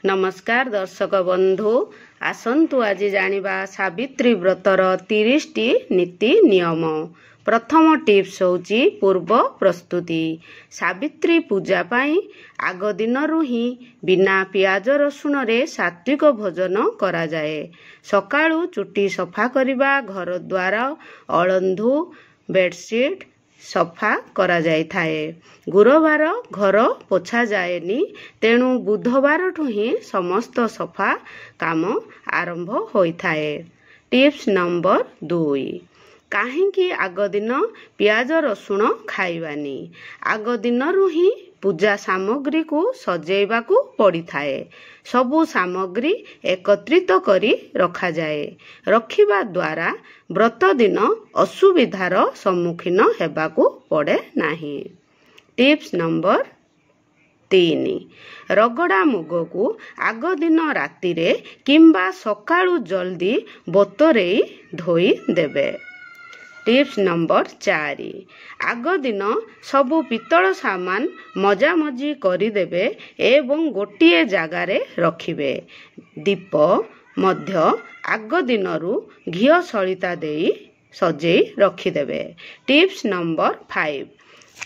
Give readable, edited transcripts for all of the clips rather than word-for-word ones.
नमस्कार दर्शक बंधु आसंतु आज जानिबा सावित्री व्रतर 30टी नीति नियम। प्रथम टिप्स होची पूर्व प्रस्तुति। सावित्री पूजा पाई आग दिनरु ही बिना पियाज रसुण रे सात्विक भोजन करा जाए। सकाळु चुटी सफा करिबा, घर द्वार अळंधु बेडशीट सफा करा जाय थाए। गुरुवार घर पोछा जाएनी, तेणु बुधवार ठु ही समस्त सफा काम आरंभ होई थाए। टिप्स नंबर 2, काहेकि आग दिन पियाज रसुण खाइबानी। आग दिनरु ही पूजा सामग्री को सजेइबाकू पड़ी थाए। सबु सामग्री एकत्रित करी रखा जाए। रखिबा द्वारा व्रत दिन असुविधार सम्मुखीन हेबाकू पड़े नाही। टिप्स नंबर 3, रगड़ा मुग को आग दिन राति रे किंबा सकाळु जल्दी बतुरेई धोई देबे। टिप्स नंबर 4, आग दिन सबु पितल सामान मजामजी करिदेबे एवं गोटिए जगार रखिबे। दीप मध्य आग दिनरु घिओ सलिता देई सजेई रखिदेबे। टिप्स नंबर 5,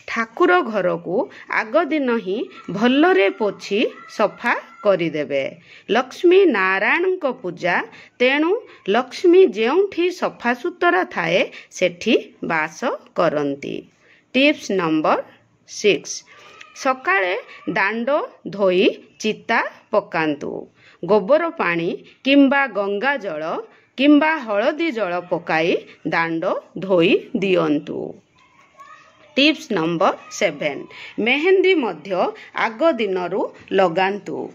ठाकुर घर को आग दिन ही भल्लरे पोछि सफा करिदेबे। लक्ष्मी नारायण को पूजा, तेणु लक्ष्मी जेउठी सफा सुतरा थाए सेठी बास करंती। टिप्स नंबर 6, सकाळे दांड धोई चिता पकांतु। गोबर पानी किंबा गंगा जल किंबा हळदी जल पकाई दांड धोई दियंतु। टिप्स नंबर 7, मेहंदी मध्य आग दिनरु लगांतु।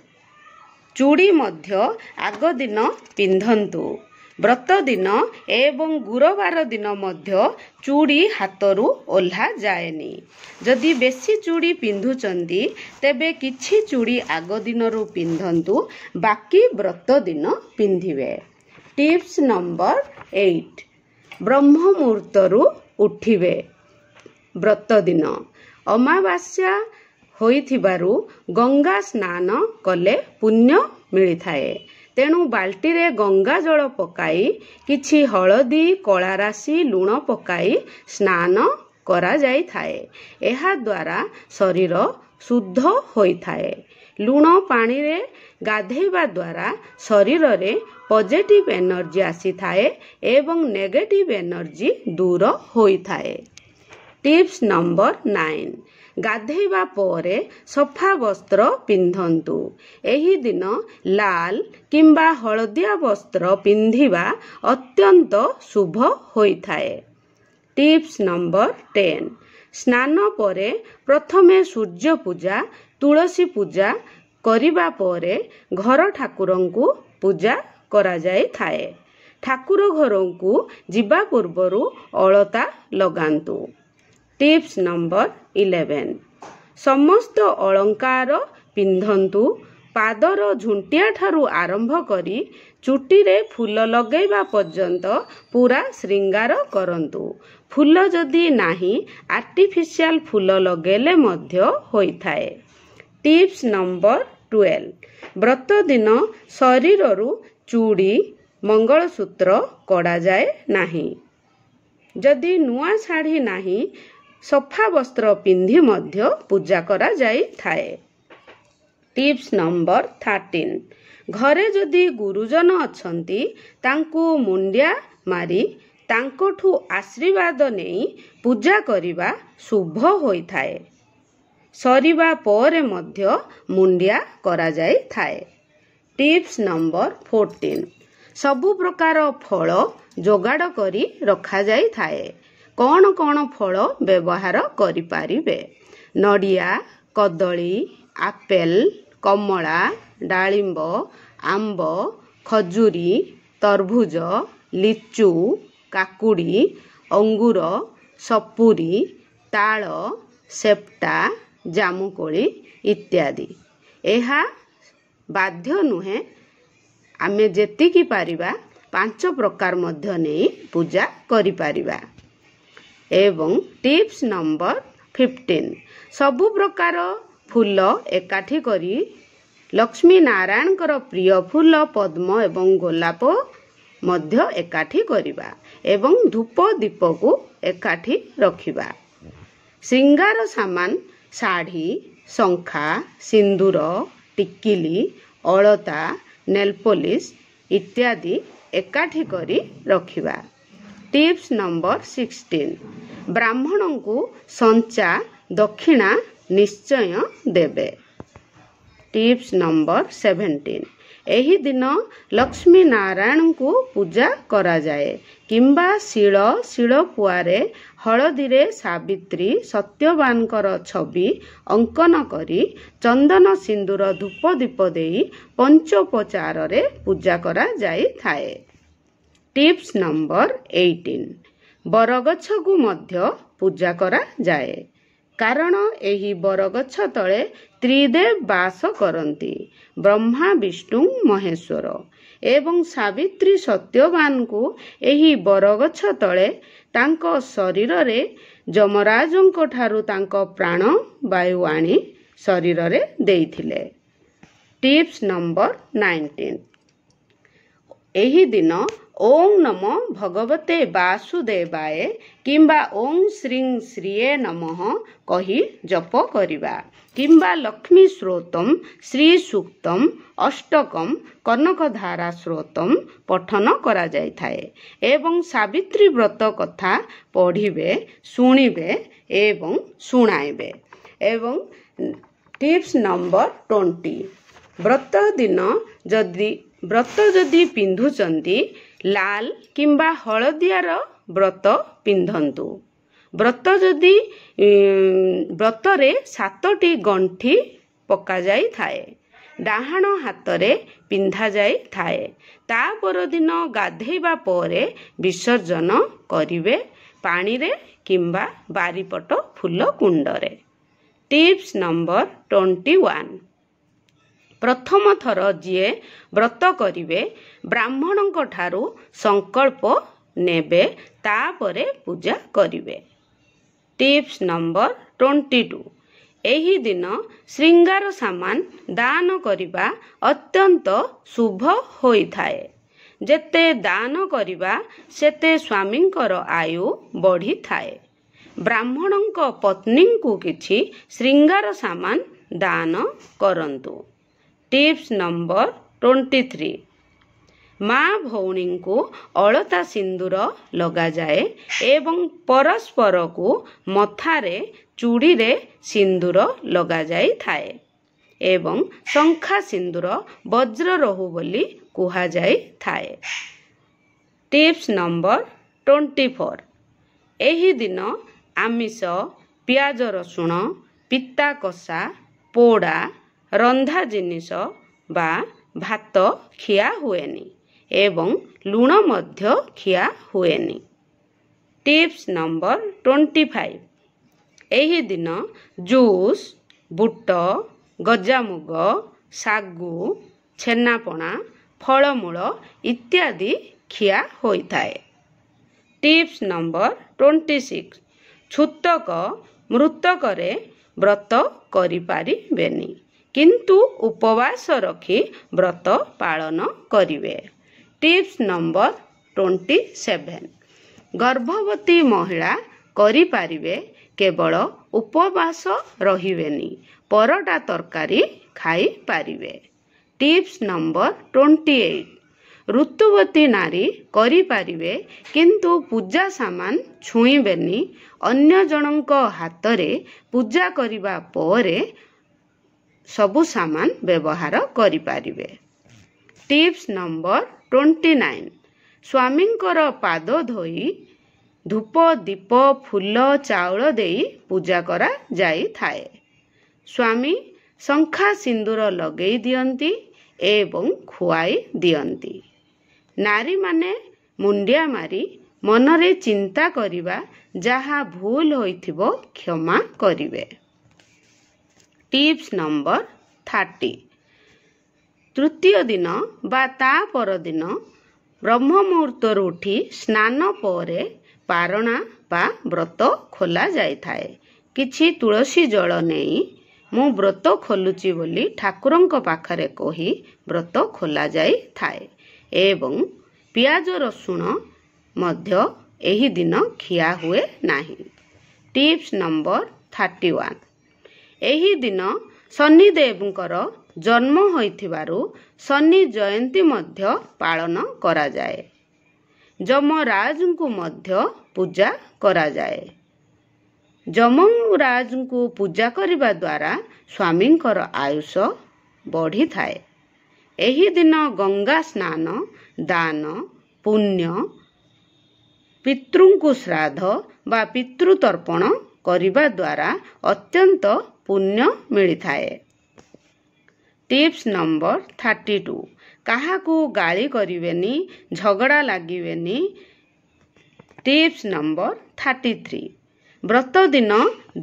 चूड़ी मध्य आग दिन पिंधंतु। व्रत दिन एवं गुरुवार दिन मध्य चूड़ी हाथरू ओल्हा जाएनी। जदि बेसी चूड़ी पिंधुचंदी तेबे किछि चूड़ी आग दिनरु पिंधंतु, बाकी व्रत दिन पिंधिबे। टिप्स नंबर 8, ब्रह्म मुहूर्तरू उठिबे। व्रत दिन अमावास्या होइथिबारु गंगा स्नान कले पुण्य मिली थाए। तेणु बाल्टी रे गंगा जल पकाई किछि हळदी कला राशि लूण पकाई स्नान करा जाई थाए। एहा द्वारा शरीर शुद्ध होई थाए। लूण पानी रे गाधेइबा द्वारा शरीर रे पॉजिटिव एनर्जी आसी थाए एवं नेगेटिव एनर्जी दूर होई थाए। टिप्स नंबर 9, गाधेइबा पोरे सफा वस्त्र पिंधंतु। एही दिन लाल किंबा हळदिया वस्त्र पिंधिबा अत्यंत शुभ होई थाए। टिप्स नंबर 10, स्नान परे प्रथमे सूर्य पूजा तुलसी पूजा करिबा पोरे घर ठाकुरंकु पूजा करा जाय थाए। ठाकुर घरंकु जिबा पूर्वरु अलता लगांतु। टिप्स नंबर 11, समस्त अलंकार पिंधंतु। पादर झुंटिया ठारू आरंभ करी चुटी रे फूल लगेइबा पर्यंत पूरा श्रृंगार करंतु। फूल जदि नाही आर्टिफिशियल फूल लगेले मध्य होई थाए। टिप्स नंबर 12, व्रत दिन शरीररू चूड़ी मंगलसूत्र कड़ा जाए नाही। जदि नुआ शाढ़ी नाही सफा वस्त्र पिंधि मध्य पूजा करा जाई थाए। टिप्स नंबर 13, घरे जदि गुरुजन अछंती तांकु मुंडिया मारी तांकोठु आशीर्वाद नेई पूजा करिबा शुभ होई थाए। सरिबा पोरे मध्य मुंडिया करा जाई थाए। टिप्स नंबर 14, सबु प्रकार फल जोगाड़ करी रखा जाई थाए। कौन कौन फल व्यवहार करि पारिबे? नडिया, कदली, आपेल, कमला, डालिंब, आंब, खजुरी, तरभुज, लिचु, काकुड़ी, अंगूर, सपुरी, ताल, सेप्टा, जामुकोली इत्यादि। एहा बाध्य नुहे, आमे जेतिकी पारिबा 5 प्रकार मध्य नहीं पूजा करि पारिबा। एवं टिप्स नंबर 15, सबु प्रकार फूल एकाठी करी ଲକ୍ଷ୍ମୀ ନାରାୟଣଙ୍କର ପ୍ରିୟ ଫୁଲ ପଦ୍ମ ଏବଂ ଗୋଲାପ ମଧ୍ୟ ଏକାଠି କରିବା ଏବଂ ଧୂପ ଦୀପକୁ ଏକାଠି ରଖିବା। ଶୃଙ୍ଗାର ସାମାନ ଶାଢ଼ୀ, ଶଙ୍ଖା, ସିନ୍ଦୁର, ଟିକିଲି, ଅଳତା, ନେଲପଲିସ୍ ଇତ୍ୟାଦି ଏକାଠି କରି ରଖିବା। ଟିପ୍ସ ନମ୍ବର 16 ବ୍ରାହ୍ମଣଙ୍କୁ ସଞ୍ଚା ଦକ୍ଷିଣା ନିଶ୍ଚୟ ଦେବେ। ଟିପ୍ସ ନମ୍ବର 17 ଏହି ଦିନ ଲକ୍ଷ୍ମୀ ନାରାୟଣଙ୍କୁ ପୂଜା କରାଯାଏ କିମ୍ବା ଶିଳପୁଆରେ ହଳଦୀରେ ସାବିତ୍ରୀ ସତ୍ୟବାନଙ୍କର ଛବି ଅଙ୍କନ କରି ଚନ୍ଦନ ସିନ୍ଦୁର ଧୂପ ଦୀପ ଦେଇ ପଞ୍ଚୋପଚାରରେ ପୂଜା କରାଯାଇଥାଏ। ଟିପ୍ସ ନମ୍ବର 18 ବରଗଛକୁ ମଧ୍ୟ ପୂଜା କରାଯାଏ କାରଣ ଏହି ବରଗଛ ତଳେ ତ୍ରିଦେବ ବାସ କରନ୍ତି ବ୍ରହ୍ମା ବିଷ୍ଣୁ ମହେଶ୍ୱର ଏବଂ ସାବିତ୍ରୀ ସତ୍ୟବାନଙ୍କୁ ଏହି ବରଗଛ ତଳେ ତାଙ୍କ ଶରୀରରେ ଯମରାଜଙ୍କ ଠାରୁ ତାଙ୍କ ପ୍ରାଣ ବାୟୁ ଆଣି ଶରୀରରେ ଦେଇଥିଲେ। ଟିପ୍ସ ନମ୍ବର 19 ଏହି ଦିନ ଓಂ ନମୋ ଭଗବତେ ବାସୁଦେବାୟ କିମ୍ବା ଓಂ ଶ୍ରୀଂ ଶ୍ରୀଏ ନମଃ କହି ଜପ କରିବା କିମ୍ବା ଲକ୍ଷ୍ମୀ ସ୍ରୋତମ୍ ଶ୍ରୀ ସୂକ୍ତମ୍ ଅଷ୍ଟକମ୍ କନକଧାରା ସ୍ରୋତମ୍ ପଠନ କରାଯାଇଥାଏ ଏବଂ ସାବିତ୍ରୀ ବ୍ରତ କଥା ପଢ଼ିବେ ଶୁଣିବେ ଏବଂ ଶୁଣାଇବେ। ଏବଂ ଟିପ୍ସ ନମ୍ବର 20 ବ୍ରତ ଯଦି ପିନ୍ଧୁଛନ୍ତି ଲାଲ କିମ୍ବା ହଳଦିଆର ବ୍ରତ ପିନ୍ଧନ୍ତୁ। ବ୍ରତରେ 7ଟି ଗଣ୍ଠି ପକାଯାଇଥାଏ ଡାହାଣ ହାତରେ ପିନ୍ଧାଯାଇଥାଏ। ତା ପରଦିନ ଗାଧେଇବା ପରେ ବିସର୍ଜନ କରିବେ ପାଣିରେ କିମ୍ବା ବାରିପଟ ଫୁଲ କୁଣ୍ଡରେ। ଟିପ୍ସ ନମ୍ବର 21 ପ୍ରଥମ ଥର ଯିଏ ବ୍ରତ କରିବେ ବ୍ରାହ୍ମଣଙ୍କ ଠାରୁ ସଂକଳ୍ପ ନେବେ ତାପରେ ପୂଜା କରିବେ। ଟିପ୍ସ ନମ୍ବର 22 ଏହି ଦିନ ଶୃଙ୍ଗାର ସାମାନ ଦାନ କରିବା ଅତ୍ୟନ୍ତ ଶୁଭ ହୋଇଥାଏ। ଯେତେ ଦାନ କରିବା ସେତେ ସ୍ୱାମୀଙ୍କର ଆୟୁ ବଢ଼ିଥାଏ। ବ୍ରାହ୍ମଣଙ୍କ ପତ୍ନୀଙ୍କୁ କିଛି ଶୃଙ୍ଗାର ସାମାନ ଦାନ କରନ୍ତୁ। ଟିପ୍ସ ନମ୍ବର 23 ମା ଭଉଣୀଙ୍କୁ ଅଳତା ସିନ୍ଦୁର ଲଗାଯାଏ ଏବଂ ପରସ୍ପରକୁ ମଥାରେ ଚୁଡ଼ିରେ ସିନ୍ଦୁର ଲଗାଯାଇଥାଏ ଏବଂ ଶଙ୍ଖା ସିନ୍ଦୁର ବଜ୍ର ରହୁ ବୋଲି କୁହାଯାଇଥାଏ। ଟିପ୍ସ ନମ୍ବର 24 ଏହି ଦିନ ଆମିଷ ପିଆଜ ରସୁଣ ପିତା କଷା ପୋଡ଼ା ରନ୍ଧା ଜିନିଷ ବା ଭାତ ଖିଆ ହୁଏନି ଏବଂ ଲୁଣ ମଧ୍ୟ ଖିଆ ହୁଏନି। ଟିପ୍ସ ନମ୍ବର 25 ଏହି ଦିନ ଜୁସ୍ ବୁଟ ଗଜାମୁଗ ଶାଗୁ ଛେନାପଣା ଫଳମୂଳ ଇତ୍ୟାଦି ଖିଆ ହୋଇଥାଏ। ଟିପ୍ସ ନମ୍ବର 26 ଛୁତକ ମୃତକରେ ବ୍ରତ କରିପାରିବେନି କିନ୍ତୁ ଉପବାସ ରଖି ବ୍ରତ ପାଳନ କରିବେ। ଟିପ୍ସ ନମ୍ବର 27 ଗର୍ଭବତୀ ମହିଳା କରିପାରିବେ କେବଳ ଉପବାସ ରହିବେନି ପରଟା ତରକାରୀ ଖାଇପାରିବେ। ଟିପ୍ସ ନମ୍ବର 28 ଋତୁବତୀ ନାରୀ କରିପାରିବେ କିନ୍ତୁ ପୂଜା ସାମାନ ଛୁଇଁବେନି ଅନ୍ୟ ଜଣଙ୍କ ହାତରେ ପୂଜା କରିବା ପରେ ସବୁ ସାମାନ ବ୍ୟବହାର କରିପାରିବେ। ଟିପ୍ସ ନମ୍ବର 29 ସ୍ୱାମୀଙ୍କର ପାଦ ଧୋଇ ଧୂପ ଦୀପ ଫୁଲ ଚାଉଳ ଦେଇ ପୂଜା କରାଯାଇଥାଏ। ସ୍ୱାମୀ ଶଙ୍ଖା ସିନ୍ଦୁର ଲଗେଇ ଦିଅନ୍ତି ଏବଂ ଖୁଆଇ ଦିଅନ୍ତି। ନାରୀମାନେ ମୁଣ୍ଡିଆ ମାରି ମନରେ ଚିନ୍ତା କରିବା ଯାହା ଭୁଲ ହୋଇଥିବ କ୍ଷମା କରିବେ। ଟିପ୍ସ ନମ୍ବର 30 ତୃତୀୟ ଦିନ ବା ତା ପରଦିନ ବ୍ରହ୍ମ ମୁହୂର୍ତ୍ତରୁ ଉଠି ସ୍ନାନ ପରେ ପାରଣା ବା ବ୍ରତ ଖୋଲା ଯାଇଥାଏ। କିଛି ତୁଳସୀ ଜଳ ନେଇ ମୁଁ ବ୍ରତ ଖୋଲୁଛି ବୋଲି ଠାକୁରଙ୍କ ପାଖରେ କହି ବ୍ରତ ଖୋଲା ଯାଇଥାଏ ଏବଂ ପିଆଜ ରସୁଣ ମଧ୍ୟ ଏହି ଦିନ ଖିଆ ହୁଏ ନାହିଁ। Tips number 31। ଏହି ଦିନ ଶନିଦେବଙ୍କର ଜନ୍ମ ହୋଇଥିବାରୁ ଶନି ଜୟନ୍ତୀ ମଧ୍ୟ ପାଳନ କରାଯାଏ। ଯମରାଜଙ୍କୁ ମଧ୍ୟ ପୂଜା କରାଯାଏ। ଯମରାଜଙ୍କୁ ପୂଜା କରିବା ଦ୍ୱାରା ସ୍ୱାମୀଙ୍କର ଆୟୁଷ ବଢ଼ିଥାଏ। ଏହି ଦିନ ଗଙ୍ଗା ସ୍ନାନ, ଦାନ, ପୁଣ୍ୟ, ପିତୃଙ୍କୁ ଶ୍ରାଦ୍ଧ ବା ପିତୃତର୍ପଣ କରିବା ଦ୍ୱାରା ଅତ୍ୟନ୍ତ ପୁଣ୍ୟ ମିଳିଥାଏ। Tips number 32। କାହାକୁ ଗାଳି କରିବେନି, ଝଗଡ଼ା ଲାଗିବେନି। Tips number 33। ବ୍ରତ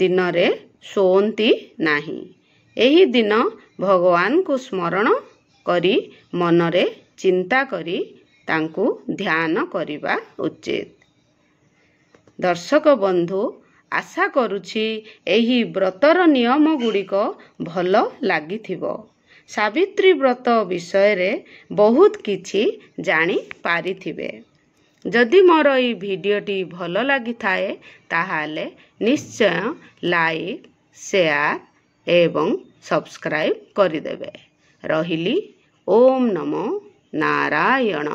ଦିନରେ ଶୁଅନ୍ତି ନାହିଁ। ଏହି ଦିନ ଭଗବାନଙ୍କୁ ସ୍ମରଣ କରି ମନରେ ଚିନ୍ତା କରି ତାଙ୍କୁ ଧ୍ୟାନ କରିବା ଉଚିତ। ଦର୍ଶକ ବନ୍ଧୁ, ଆଶା କରୁଛି ଏହି ବ୍ରତର ନିୟମ ଗୁଡ଼ିକ ଭଲ ଲାଗିଥିବ। ସାବିତ୍ରୀ ବ୍ରତ ବିଷୟରେ ବହୁତ କିଛି ଜାଣିପାରିଥିବେ। ଯଦି ମୋର ଏହି ଭିଡ଼ିଓଟି ଭଲ ଲାଗିଥାଏ ତାହେଲେ ନିଶ୍ଚୟ ଲାଇକ୍, ସେୟାର ଏବଂ ସବସ୍କ୍ରାଇବ୍ କରିଦେବେ। ରହିଲି। ଓମ୍ ନମୋ ନାରାୟଣ।